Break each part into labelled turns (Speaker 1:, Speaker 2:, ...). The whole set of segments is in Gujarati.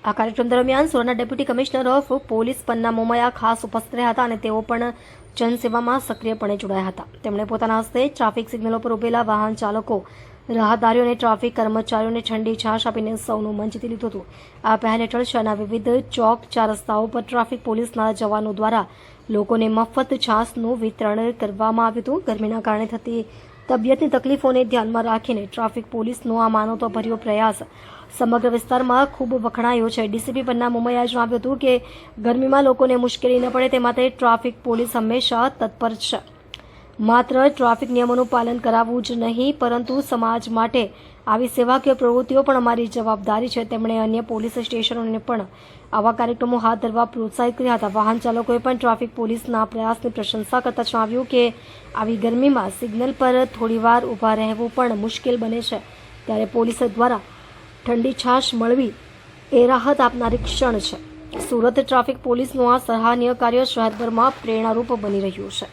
Speaker 1: આ કાર્યક્રમ દરમિયાન સુરતના ડેપ્યુટી કમિશનર ઓફ પોલીસ પન્ના મોમયા ખાસ ઉપસ્થિત રહ્યા હતા અને તેઓ પણ જનસેવામાં સક્રિયપણે જોડાયા હતા। તેમણે પોતાના હસ્તે ટ્રાફિક સિગ્નલો પર ઉભેલા વાહન ચાલકો, રાહદારીઓ અને ટ્રાફિક કર્મચારીઓને ઠંડી છાશ આપીને સૌનું મન જીતી લીધું હતું। આ પહેલ હેઠળ શહેરના વિવિધ ચોક, 4 રસ્તાઓ પર ટ્રાફિક પોલીસના જવાનો દ્વારા લોકોને મફત છાશનું વિતરણ કરવામાં આવ્યું હતું। ગરમીના કારણે થતી તબિયતની તકલીફોને ધ્યાનમાં રાખીને ટ્રાફિક પોલીસનો આ માનવતાભર્યો પ્રયાસ સમગ્ર વિસ્તારમાં ખૂબ વખણાયો છે। ડીસીપી પન્ના મોમયાએ જણાવ્યું હતું કે ગરમીમાં લોકોને મુશ્કેલી ન પડે તે માટે ટ્રાફિક પોલીસ હંમેશા તત્પર છે। માત્ર ટ્રાફિક નિયમોનું પાલન કરાવવું જ નહીં, પરંતુ સમાજ માટે આવી સેવાકીય પ્રવૃત્તિઓ પણ અમારી જવાબદારી છે। તેમણે અન્ય પોલીસ સ્ટેશનોને પણ આવા કાર્યક્રમો હાથ ધરવા પ્રોત્સાહિત કર્યા હતા। વાહન ચાલકોએ પણ ટ્રાફિક પોલીસના પ્રયાસની પ્રશંસા કરતા જણાવ્યું કે આવી ગરમીમાં સિગ્નલ પર થોડીવાર ઊભા રહેવું પણ મુશ્કેલ બને છે, ત્યારે પોલીસ દ્વારા ઠંડી છાશ મળવી એ રાહત આપનારી ક્ષણ છે। સુરત ટ્રાફિક પોલીસનું આ સરાહનીય કાર્ય શહેરભરમાં પ્રેરણારૂપ બની રહ્યું છે।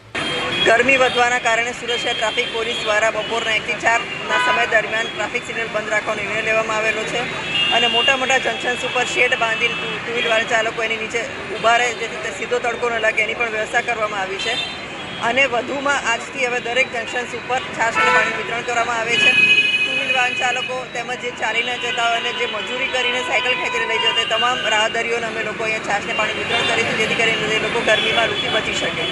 Speaker 2: ગરમી વધવાના કારણે સુરત શહેર ટ્રાફિક પોલીસ દ્વારા બપોરના 1 થી 4ના સમય દરમિયાન ટ્રાફિક સિગ્નલ બંધ રાખવાનો નિર્ણય લેવામાં આવેલો છે અને મોટા મોટા જંકશન્સ ઉપર શેડ બાંધીને ટુ વ્હીલ વાળા ચાલકો એની નીચે ઊભા રહે, જેથી સીધો તડકો ન લાગે એની પણ વ્યવસ્થા કરવામાં આવી છે। અને વધુમાં આજથી હવે દરેક જંકશન્સ ઉપર છાશ અને પાણી વિતરણ કરવામાં આવે છે। ટુ વ્હીલ વાહન ચાલકો તેમજ જે ચાલીને જતા હોય અને જે મજૂરી કરીને સાયકલ ખેંચીને લઈ જતા તમામ રાહદારીઓને અમે લોકો અહીંયા છાશ અને પાણી વિતરણ કરીશું, જેથી કરીને એ લોકો ગરમીમાં લૂથી બચી શકે।